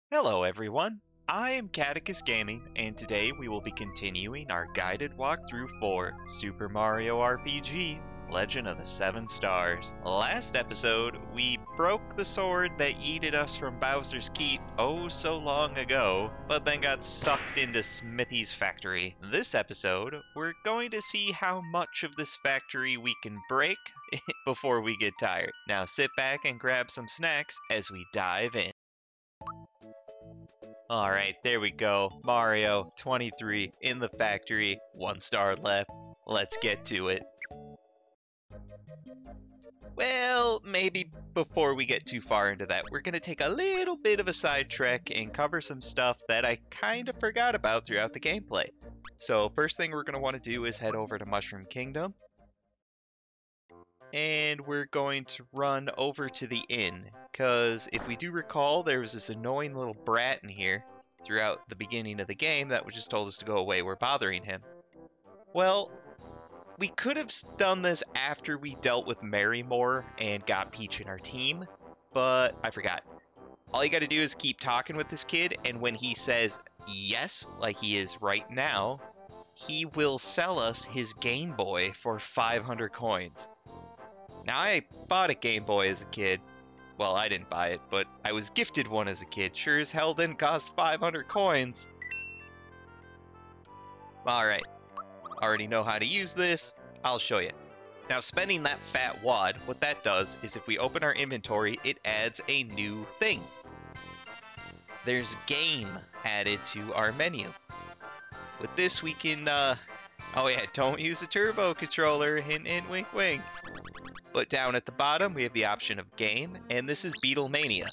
Hello everyone, I am Catechus Gaming, and today we will be continuing our guided walkthrough for Super Mario RPG Legend of the Seven Stars. Last episode, we broke the sword that yeeted us from Bowser's Keep oh so long ago, but then got sucked into Smithy's factory. This episode, we're going to see how much of this factory we can break before we get tired. Now sit back and grab some snacks as we dive in. Alright, there we go. Mario, 23, in the factory, 1 star left. Let's get to it. Well, maybe before we get too far into that, we're going to take a little bit of a side trek and cover some stuff that I kind of forgot about throughout the gameplay. So first thing we're going to want to do is head over to Mushroom Kingdom. And we're going to run over to the inn, because if we do recall, there was this annoying little brat in here throughout the beginning of the game that just told us to go away, we're bothering him. Well, we could have done this after we dealt with Marymore and got Peach in our team, but I forgot. All you gotta do is keep talking with this kid, and when he says yes, like he is right now, he will sell us his Gameboy for 500 coins. Now, I bought a Game Boy as a kid. Well, I didn't buy it, but I was gifted one as a kid. Sure as hell didn't cost 500 coins. Alright, already know how to use this. I'll show you. Now, spending that fat wad, what that does is if we open our inventory, it adds a new thing. There's game added to our menu. With this, we can, oh yeah, don't use a turbo controller. Hint, hint, wink, wink. But down at the bottom, we have the option of game, and this is Beetle Mania.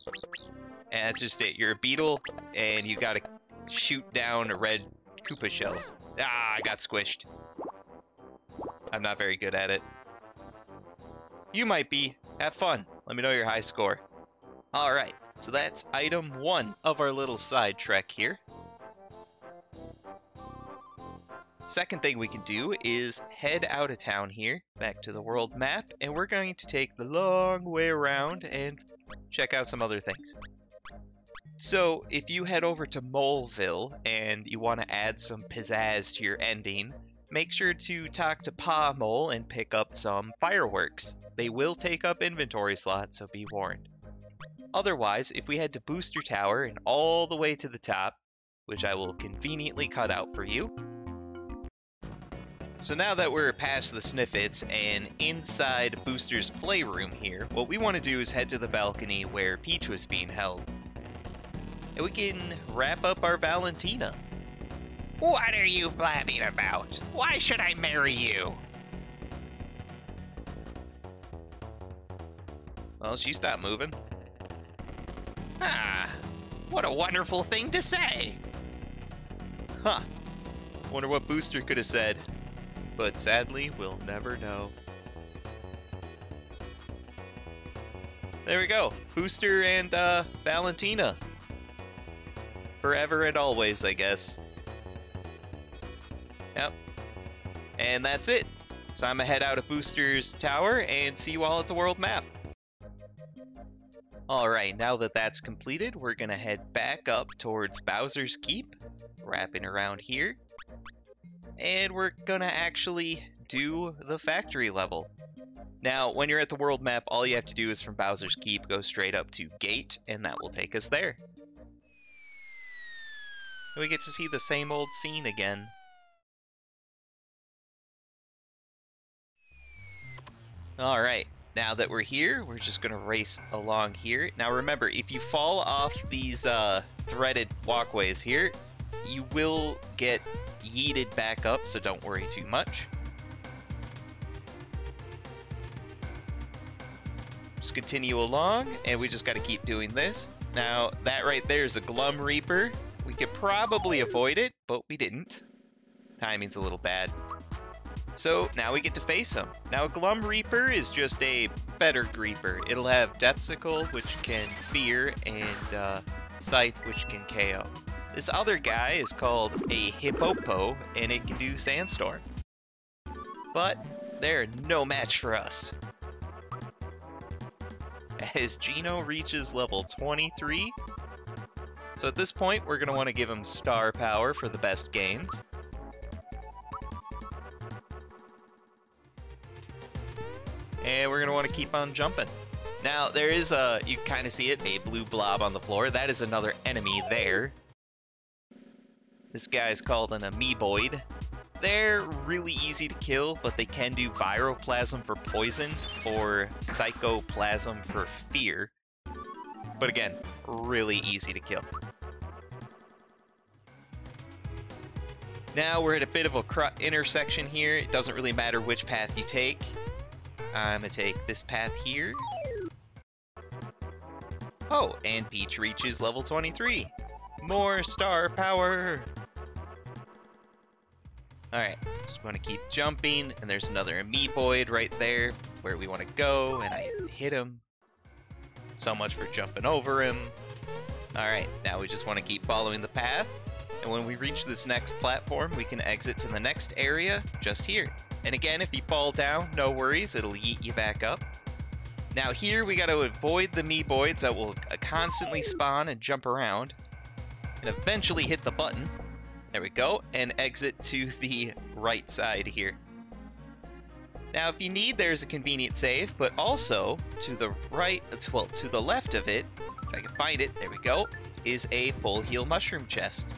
And that's just it. You're a beetle, and you gotta shoot down red Koopa shells. Ah, I got squished. I'm not very good at it. You might be. Have fun. Let me know your high score. Alright, so that's item 1 of our little side trek here. Second thing we can do is head out of town here, back to the world map, and we're going to take the long way around and check out some other things. So, if you head over to Moleville and you want to add some pizzazz to your ending, make sure to talk to Pa Mole and pick up some fireworks. They will take up inventory slots, so be warned. Otherwise, if we head to Booster Tower and all the way to the top, which I will conveniently cut out for you. So now that we're past the Sniffits and inside Booster's playroom here, what we want to do is head to the balcony where Peach was being held. And we can wrap up our Valentina. What are you blabbing about? Why should I marry you? Well, she stopped moving. Ah, what a wonderful thing to say. Huh. Wonder what Booster could have said. But sadly, we'll never know. There we go. Booster and Valentina. Forever and always, I guess. Yep. And that's it. So I'm gonna head out of Booster's tower and see you all at the world map. Alright, now that that's completed, we're gonna head back up towards Bowser's Keep, wrapping around here. And we're gonna actually do the factory level. Now, when you're at the world map, all you have to do is from Bowser's Keep, go straight up to Gate, and that will take us there. And we get to see the same old scene again. Alright, now that we're here, we're just gonna race along here. Now remember, if you fall off these threaded walkways here, you will get yeeted back up, so don't worry too much. Just continue along, and we just got to keep doing this. Now, that right there is a Glum Reaper. We could probably avoid it, but we didn't. Timing's a little bad. So, now we get to face him. Now, Glum Reaper is just a better Greeper. It'll have Deathsicle, which can fear, and Scythe, which can KO. This other guy is called a Hippopo, and it can do Sandstorm. But they're no match for us. As Gino reaches level 23, So at this point, we're going to want to give him star power for the best gains. And we're going to want to keep on jumping. Now, there is you kind of see it, a blue blob on the floor. That is another enemy there. This guy's called an Ameboid. They're really easy to kill, but they can do Viroplasm for poison or Psychoplasm for fear. But again, really easy to kill. Now we're at a bit of a intersection here. It doesn't really matter which path you take. I'm going to take this path here. Oh, and Peach reaches level 23. More star power! Alright, just want to keep jumping, and there's another Ameboid right there where we want to go, and I hit him. So much for jumping over him. Alright, now we just want to keep following the path, and when we reach this next platform, we can exit to the next area just here. And again, if you fall down, no worries, it'll yeet you back up. Now here, we got to avoid the Ameboids that will constantly spawn and jump around, and eventually hit the button. There we go, and exit to the right side here. Now, if you need, there's a convenient save, but also to the right, well, to the left of it, if I can find it, there we go, is a full heal mushroom chest.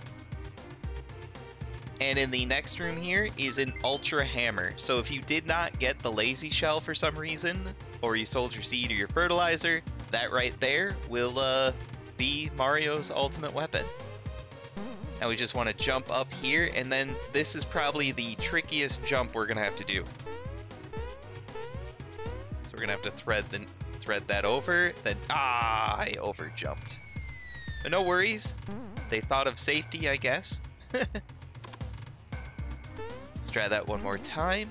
And in the next room here is an ultra hammer. So if you did not get the lazy shell for some reason, or you sold your seed or your fertilizer, that right there will be Mario's ultimate weapon. Now we just want to jump up here, and then this is probably the trickiest jump we're going to have to do. So we're going to have to thread that over, then I overjumped. But no worries, they thought of safety, I guess. Let's try that one more time.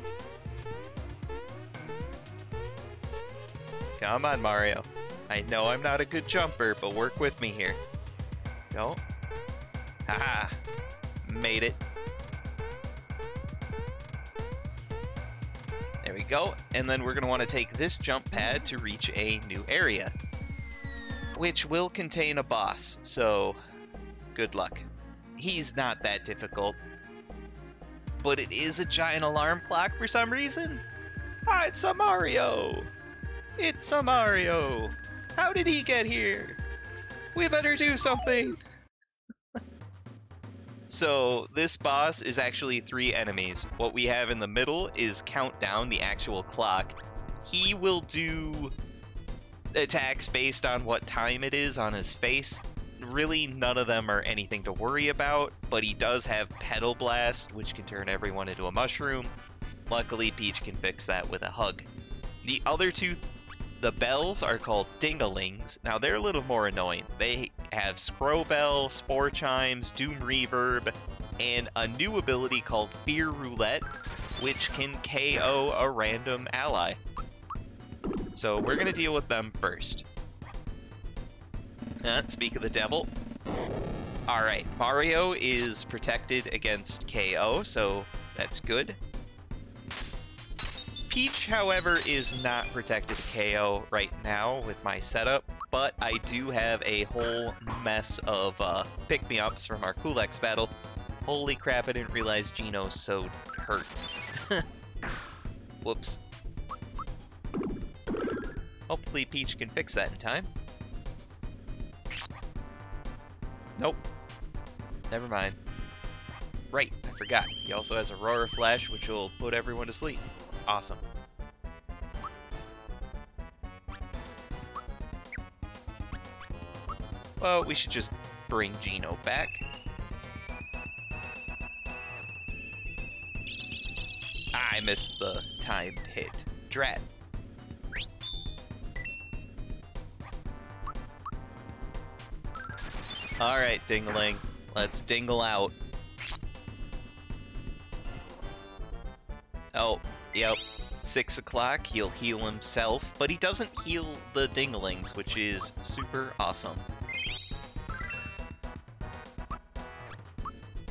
Come on, Mario. I know I'm not a good jumper, but work with me here. Go. Haha, made it. There we go, and then we're going to want to take this jump pad to reach a new area, which will contain a boss, so good luck. He's not that difficult, but it is a giant alarm clock for some reason. Ah, it's a Mario! It's a Mario! How did he get here? We better do something! So this boss is actually 3 enemies. What we have in the middle is Countdown, the actual clock. He will do attacks based on what time it is on his face. Really, none of them are anything to worry about, but he does have Petal Blast, which can turn everyone into a mushroom. Luckily, Peach can fix that with a hug. The other 2, the bells, are called Dingalings. Now, they're a little more annoying. They have Scrobell, Spore Chimes, Doom Reverb, and a new ability called Fear Roulette, which can KO a random ally. So we're going to deal with them first. Speak of the devil. Alright, Mario is protected against KO, so that's good. Peach, however, is not protected KO right now with my setup, but I do have a whole mess of pick-me-ups from our Kulex battle. Holy crap, I didn't realize Gino's so hurt. Whoops. Hopefully Peach can fix that in time. Nope. Never mind. Right, I forgot. He also has Aurora Flash, which will put everyone to sleep. Awesome. Well, we should just bring Gino back. I missed the timed hit. Drat. Alright, Dingaling. Let's dingle out. Oh, yep. 6 o'clock, he'll heal himself, but he doesn't heal the Dingalings, which is super awesome.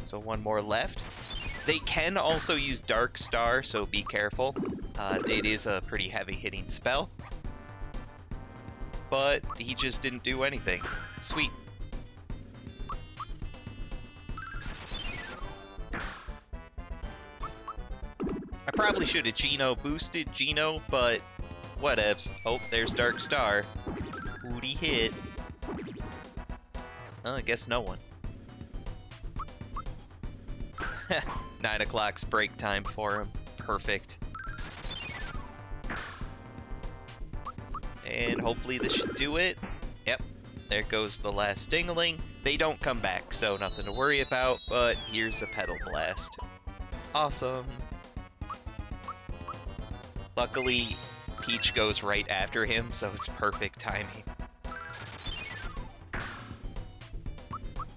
So one more left. They can also use Dark Star, so be careful. It is a pretty heavy hitting spell. But he just didn't do anything. Sweet. Probably should have Geno boosted Geno, but whatevs. Oh, there's Dark Star. Who'd he hit? I guess no one. 9 o'clock's break time for him. Perfect. And hopefully this should do it. Yep, there goes the last dingling. They don't come back, so nothing to worry about, but here's the Petal Blast. Awesome. Luckily, Peach goes right after him, so it's perfect timing.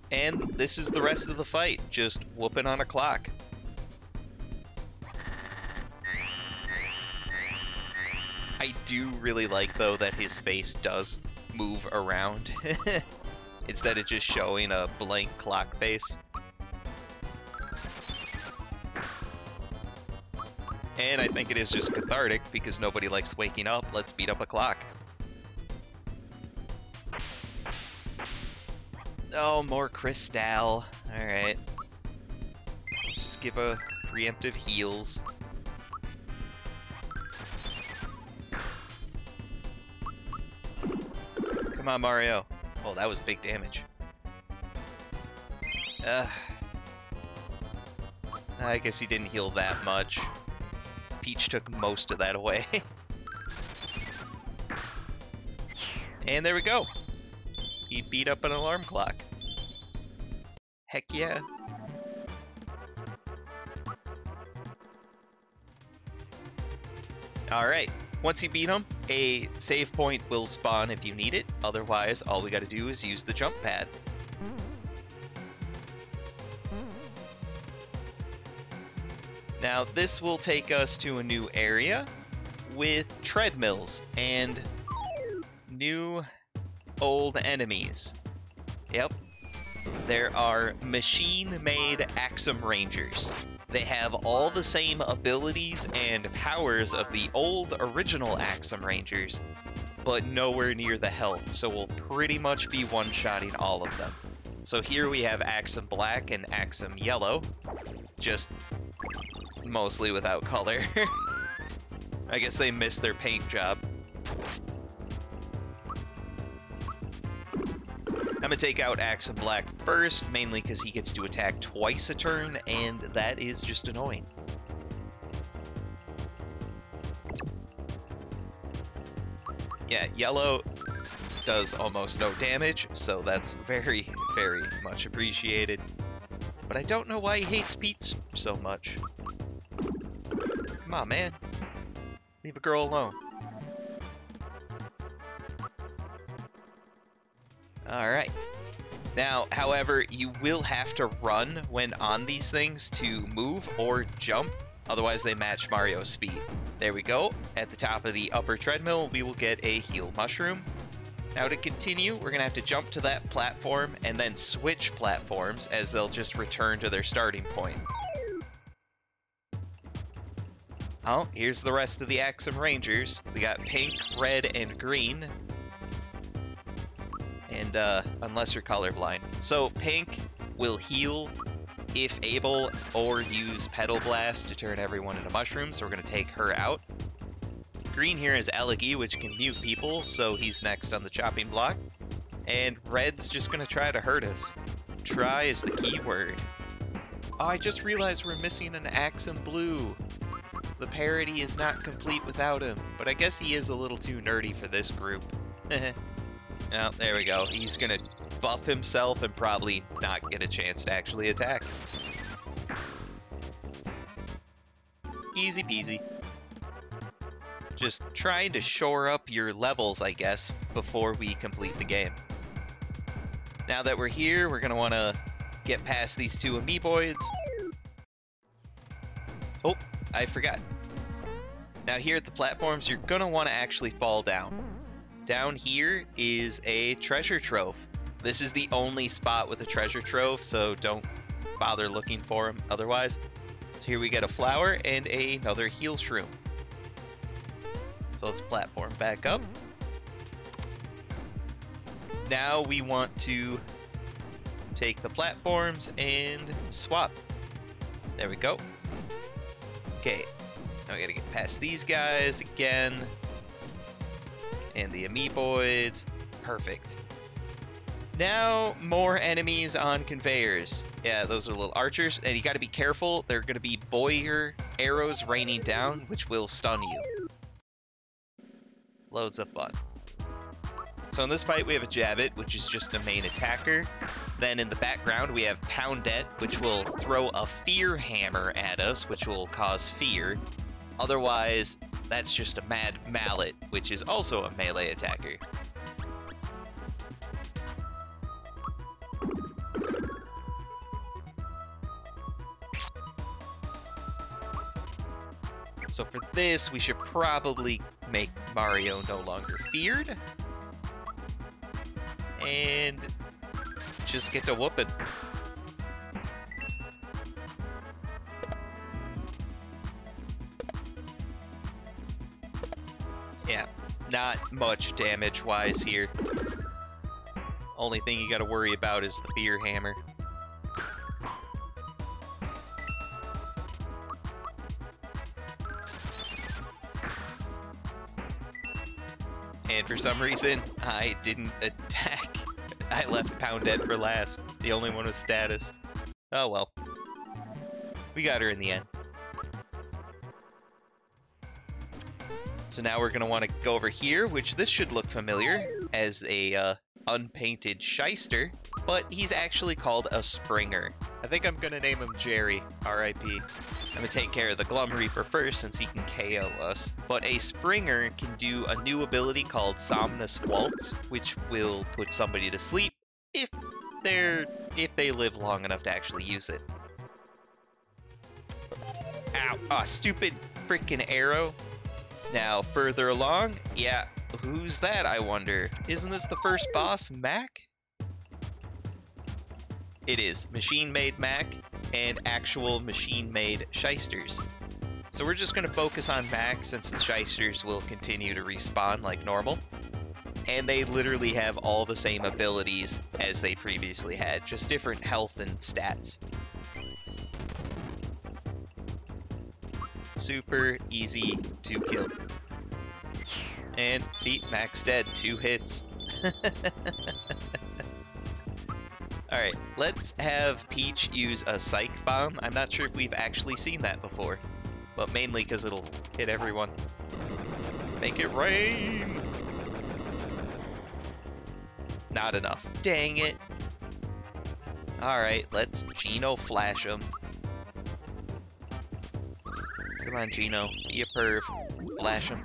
And this is the rest of the fight, just whooping on a clock. I do really like, though, that his face does move around, instead of just showing a blank clock face. And I think it is just cathartic, because nobody likes waking up. Let's beat up a clock. Oh, more Crystal. Alright. Let's just give a preemptive heals. Come on, Mario. Oh, that was big damage. I guess he didn't heal that much. Peach took most of that away. And there we go. He beat up an alarm clock. Heck yeah. Alright, once you beat him, a save point will spawn if you need it. Otherwise, all we gotta do is use the jump pad. Now, this will take us to a new area with treadmills and new old enemies. Yep. There are machine-made Axem Rangers. They have all the same abilities and powers of the old original Axem Rangers, but nowhere near the health, so we'll pretty much be one-shotting all of them. So here we have Axem Black and Axem Yellow, just mostly without color. I guess they missed their paint job. I'm gonna take out Axem Black first, mainly because he gets to attack twice a turn, and that is just annoying. Yeah, Yellow does almost no damage, so that's very, very much appreciated. But I don't know why he hates Peach so much. Come on, man. Leave a girl alone. Alright. Now, however, you will have to run when on these things to move or jump, otherwise they match Mario's speed. There we go. At the top of the upper treadmill, we will get a heal mushroom. Now to continue, we're going to have to jump to that platform and then switch platforms, as they'll just return to their starting point. Oh, here's the rest of the Axem Rangers. We got pink, red, and green. And, unless you're colorblind. So, pink will heal if able, or use Petal Blast to turn everyone into mushrooms, so we're going to take her out. Green here is Eleggy, which can mute people, so he's next on the chopping block. And red's just going to try to hurt us. Try is the key word. Oh, I just realized we're missing an Axem Blue. The parody is not complete without him, but I guess he is a little too nerdy for this group. Oh, there we go. He's gonna buff himself and probably not get a chance to actually attack. Easy peasy. Just trying to shore up your levels, I guess, before we complete the game. Now that we're here, we're gonna want to get past these two Ameboids. Oh, I forgot. Now here at the platforms, you're gonna want to actually fall down. Down here is a treasure trove. This is the only spot with a treasure trove, so don't bother looking for them otherwise. So here we get a flower and another heal shroom. So let's platform back up. Now we want to take the platforms and swap. There we go. Okay, Now we gotta get past these guys again. And the Ameboids. Perfect. Now, more enemies on conveyors. Yeah, those are little archers, and you gotta be careful. They're gonna be Bowyer arrows raining down, which will stun you. Loads of fun. So in this fight, we have a Jabit, which is just the main attacker. Then in the background, we have Poundette, which will throw a fear hammer at us, which will cause fear. Otherwise, that's just a mad Mallet, which is also a melee attacker. So for this, we should probably make Mario no longer feared. And just get to whooping. Yeah, not much damage-wise here. Only thing you gotta worry about is the fear hammer. And for some reason, I didn't attack. I left Poundette for last. The only one with status. Oh well. We got her in the end. So now we're going to want to go over here, which this should look familiar as a unpainted Shyster, but he's actually called a Springer. I think I'm going to name him Jerry, R.I.P. I'm going to take care of the Glum Reaper first since he can KO us. But a Springer can do a new ability called Somnus Waltz, which will put somebody to sleep if they live long enough to actually use it. Ow, ah, stupid freaking arrow. Now, further along, yeah, who's that, I wonder? Isn't this the first boss, Mack? It is. Machine-made Mack and actual machine-made Shysters. So we're just going to focus on Mack since the Shysters will continue to respawn like normal. And they literally have all the same abilities as they previously had, just different health and stats. Super easy to kill. And see, Mack's dead. 2 hits. Alright, let's have Peach use a Psych Bomb. I'm not sure if we've actually seen that before, but mainly because it'll hit everyone. Make it rain! Not enough. Dang it. Alright, let's Geno flash him. Come on, Geno. Be a perv. Flash him.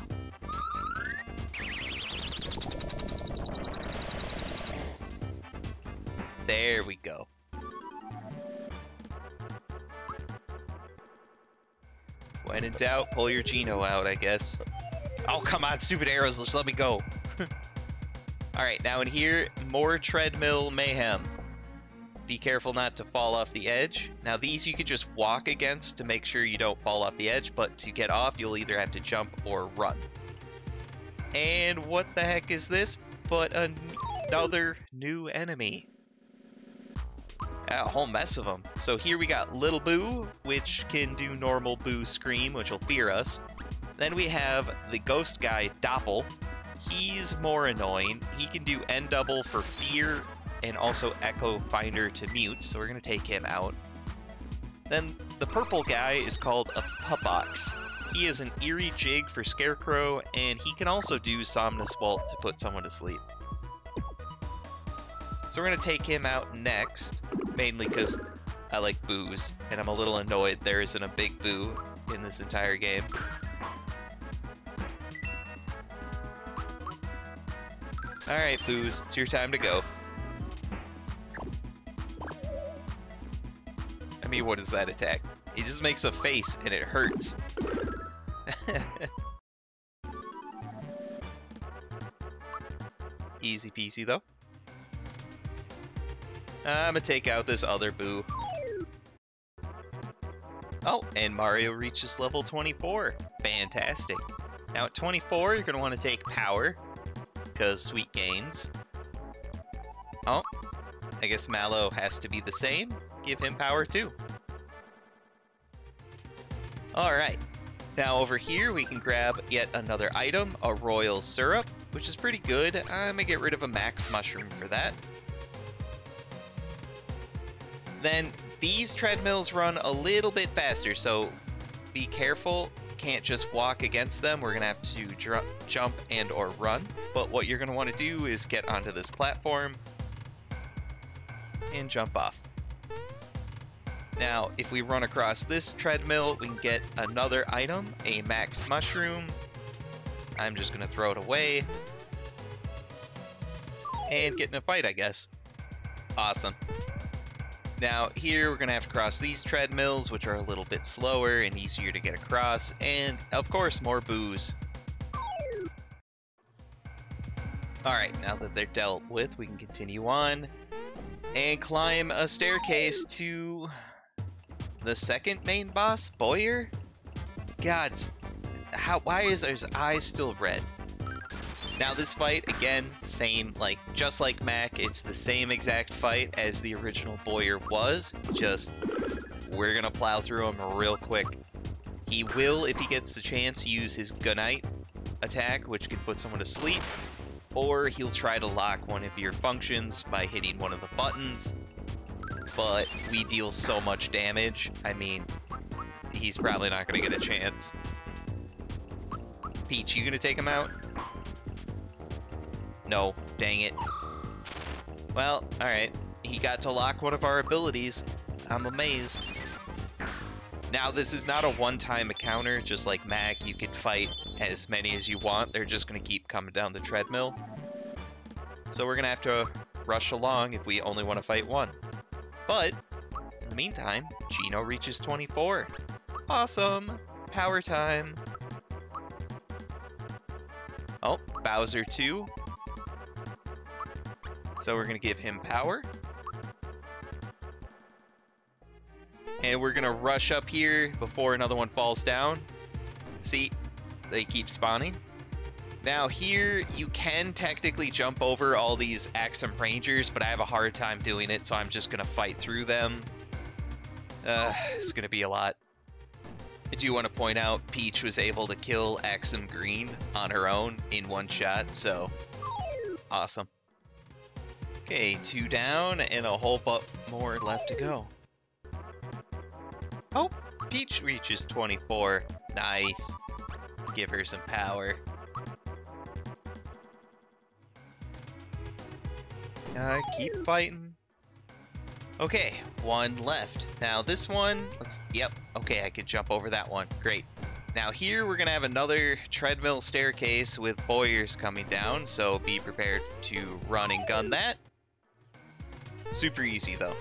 There we go. When in doubt, pull your Geno out, I guess. Oh, come on, stupid arrows. Just let me go. Alright, now in here, more treadmill mayhem. Be careful not to fall off the edge. Now these you can just walk against to make sure you don't fall off the edge, but to get off you'll either have to jump or run. And what the heck is this but another new enemy? A whole mess of them. So here we got Little Boo, which can do normal Boo Scream, which will fear us. Then we have the ghost guy, Doppel. He's more annoying. He can do N double for fear and also Echo Finder to mute, so we're going to take him out. Then the purple guy is called a Puppox. He is an eerie jig for Scarecrow, and he can also do Somnus Vault to put someone to sleep. So we're going to take him out next, mainly because I like Boos, and I'm a little annoyed there isn't a big Boo in this entire game. Alright, Boos, it's your time to go. I mean, what is that attack? He just makes a face and it hurts. Easy peasy though. I'm gonna take out this other Boo. Oh, and Mario reaches level 24. Fantastic. Now at 24, you're gonna want to take power, because sweet gains. Oh, I guess Mallow has to be the same. Give him power too. Alright, Now over here, we can grab yet another item, a royal syrup, which is pretty good. I'm gonna get rid of a max mushroom for that. Then these treadmills run a little bit faster, so be careful. Can't just walk against them. We're gonna have to jump and or run. But what you're gonna want to do is get onto this platform and jump off. Now, if we run across this treadmill, we can get another item, a max mushroom. I'm just gonna throw it away and get in a fight, I guess. Awesome. Now here we're gonna have to cross these treadmills, which are a little bit slower and easier to get across, and of course more boos. Alright, now that they're dealt with, we can continue on and climb a staircase to the second main boss, Bowyer? God, why is his eyes still red? Now this fight, again, same, like, just like Mack, it's the same exact fight as the original Bowyer was, just, we're gonna plow through him real quick. He will, if he gets the chance, use his Gunite attack, which can put someone to sleep, or he'll try to lock one of your functions by hitting one of the buttons, but we deal so much damage, I mean, he's probably not gonna get a chance. Peach, you gonna take him out? No, dang it. Well, alright. He got to lock one of our abilities. I'm amazed. Now, this is not a one-time encounter, just like Mack. You can fight as many as you want. They're just going to keep coming down the treadmill. So we're going to have to rush along if we only want to fight one. But, in the meantime, Gino reaches 24. Awesome! Power time! Oh, Bowser 2. So we're going to give him power. And we're going to rush up here before another one falls down. See, they keep spawning. Now here, you can technically jump over all these Axem Rangers, but I have a hard time doing it, so I'm just going to fight through them. It's going to be a lot. I do want to point out, Peach was able to kill Axem Green on her own in one shot, so awesome. Okay, 2 down and a whole bunch more left to go. Oh, Peach reaches 24. Nice. Give her some power. Keep fighting. Okay, 1 left. Now this one, yep, okay, I could jump over that one. Great. Now here we're gonna have another treadmill staircase with Bowyers coming down, so be prepared to run and gun that. Super easy though.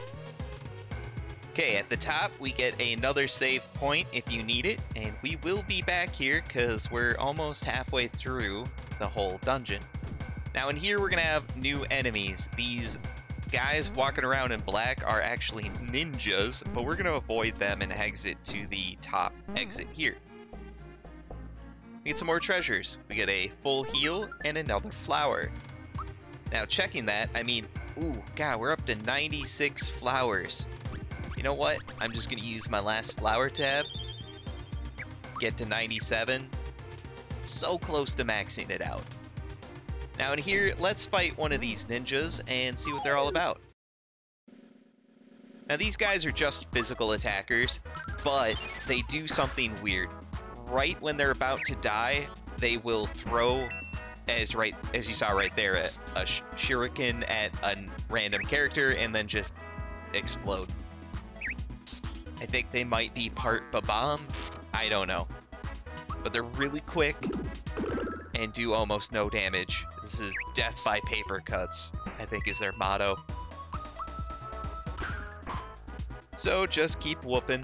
Okay, at the top we get another save point if you need it, and we will be back here because we're almost halfway through the whole dungeon. Now in here we're gonna have new enemies. These guys walking around in black are actually ninjas, but we're gonna avoid them and exit to the top exit here. We get some more treasures. We get a full heal and another flower. Now checking that, I mean, ooh, God, we're up to 96 flowers. You know what? I'm just gonna use my last flower tab. Get to 97. So close to maxing it out. Now in here, let's fight one of these ninjas and see what they're all about. Now these guys are just physical attackers, but they do something weird. Right when they're about to die, they will throw, as you saw right there, a shuriken at a random character and then just explode. I think they might be part bomb. I don't know. But they're really quick and do almost no damage. This is death by paper cuts, I think is their motto. So just keep whooping,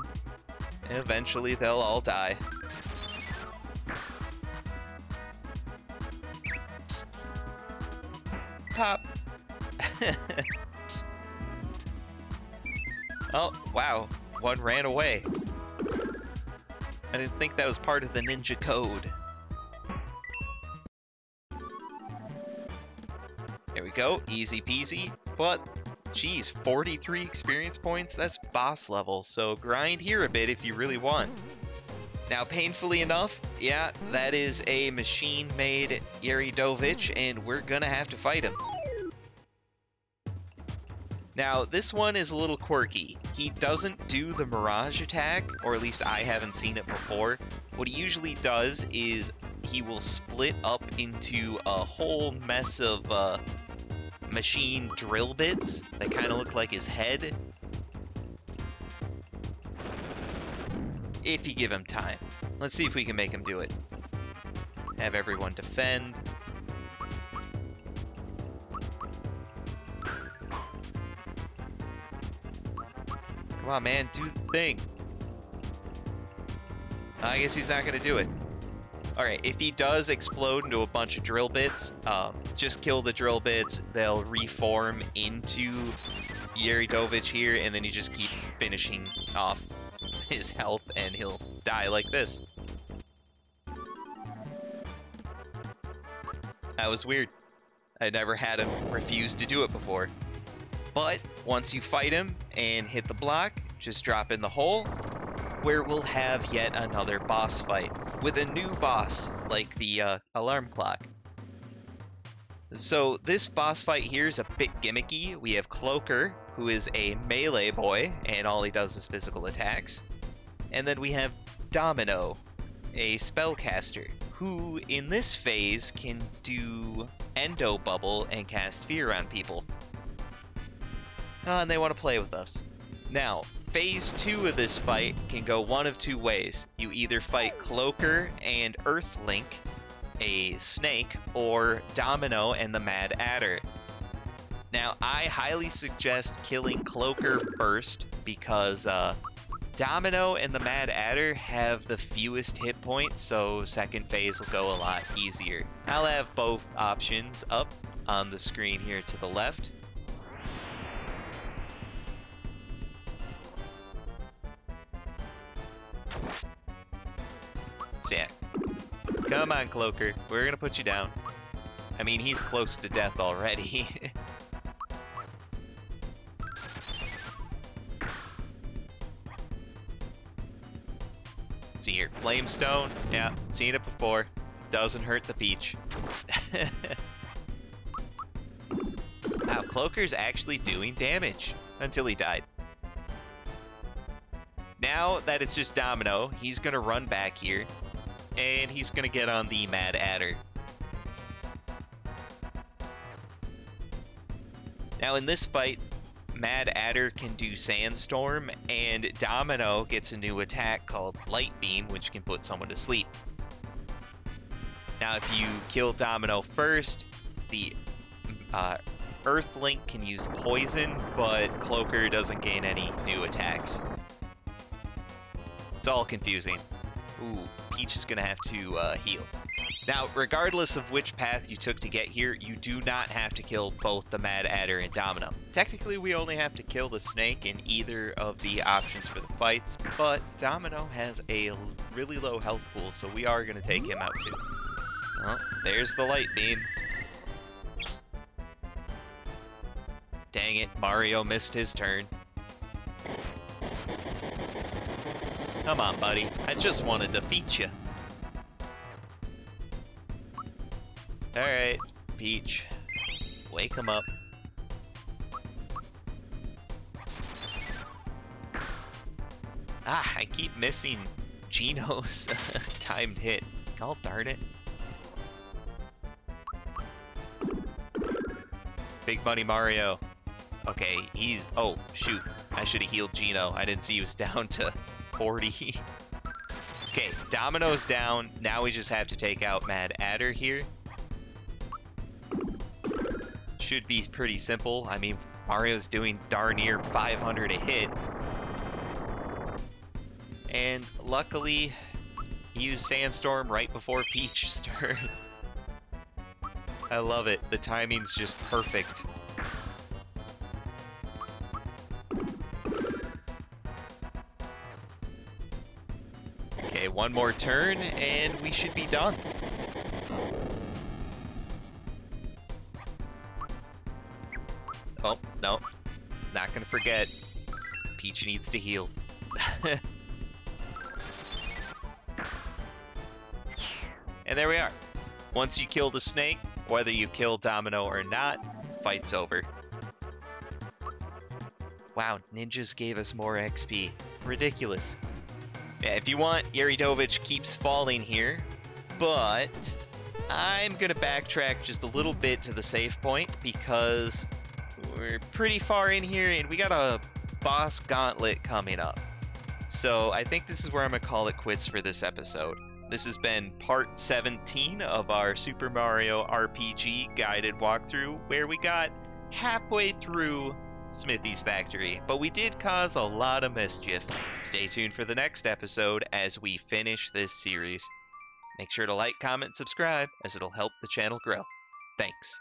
and eventually they'll all die. Pop! Oh, wow. One ran away. I didn't think that was part of the ninja code. There we go, easy peasy. But, geez, 43 experience points? That's boss level, so grind here a bit if you really want. Now, painfully enough, yeah, that is a machine-made Yaridovich, and we're gonna have to fight him. Now, this one is a little quirky. He doesn't do the Mirage attack, or at least I haven't seen it before. What he usually does is he will split up into a whole mess of machine drill bits that kind of look like his head. If you give him time. Let's see if we can make him do it. Have everyone defend. Come on, man, do the thing. I guess he's not gonna do it. Alright, if he does explode into a bunch of drill bits, just kill the drill bits. They'll reform into Yaridovich here, and then you just keep finishing off his health, and he'll die like this. That was weird. I never had him refuse to do it before. But once you fight him and hit the block, just drop in the hole, where we'll have yet another boss fight with a new boss, like the alarm clock. So this boss fight here is a bit gimmicky. We have Cloaker, who is a melee boy, and all he does is physical attacks. And then we have Domino, a spellcaster, who in this phase can do Endo Bubble and cast fear on people. And they want to play with us. Now, phase 2 of this fight can go one of two ways. You either fight Cloaker and Earthlink, a snake, or Domino and the Mad Adder. Now, I highly suggest killing Cloaker first because Domino and the Mad Adder have the fewest hit points, so second phase will go a lot easier. I'll have both options up on the screen here to the left. So yeah, come on, Cloaker. We're gonna put you down. I mean, he's close to death already. See here, Flamestone. Yeah, seen it before. Doesn't hurt the peach. Wow, Cloaker's actually doing damage until he died. Now that it's just Domino, he's gonna run back here, and he's gonna get on the Mad Adder. Now in this fight, Mad Adder can do Sandstorm, and Domino gets a new attack called Light Beam, which can put someone to sleep. Now if you kill Domino first, the Earthlink can use Poison, but Cloaker doesn't gain any new attacks. It's all confusing. Ooh, Peach is gonna have to heal. Now, regardless of which path you took to get here, you do not have to kill both the Mad Adder and Domino. Technically, we only have to kill the snake in either of the options for the fights, but Domino has a really low health pool, so we are gonna take him out too. Oh, there's the Light Beam. Dang it, Mario missed his turn. Come on, buddy. I just want to defeat you. Alright, Peach. Wake him up. Ah, I keep missing Gino's timed hit. God darn it. Big Money Mario. Okay, he's... Oh, shoot. I should have healed Gino. I didn't see he was down to 40. Okay, Domino's down. Now we just have to take out Mad Adder here. Should be pretty simple. I mean, Mario's doing darn near 500 a hit. And luckily, he used Sandstorm right before Peach's turn. I love it. The timing's just perfect. Okay, one more turn, and we should be done. Oh, no. Not gonna forget. Peach needs to heal. And there we are. Once you kill the snake, whether you kill Domino or not, fight's over. Wow, ninjas gave us more XP. Ridiculous. Yeah, if you want, Yaridovich keeps falling here, but I'm going to backtrack just a little bit to the save point because we're pretty far in here and we got a boss gauntlet coming up. So I think this is where I'm going to call it quits for this episode. This has been part 17 of our Super Mario RPG guided walkthrough, where we got halfway through Smithy's factory, but we did cause a lot of mischief. Stay tuned for the next episode as we finish this series. Make sure to like, comment, and subscribe, as it'll help the channel grow. Thanks.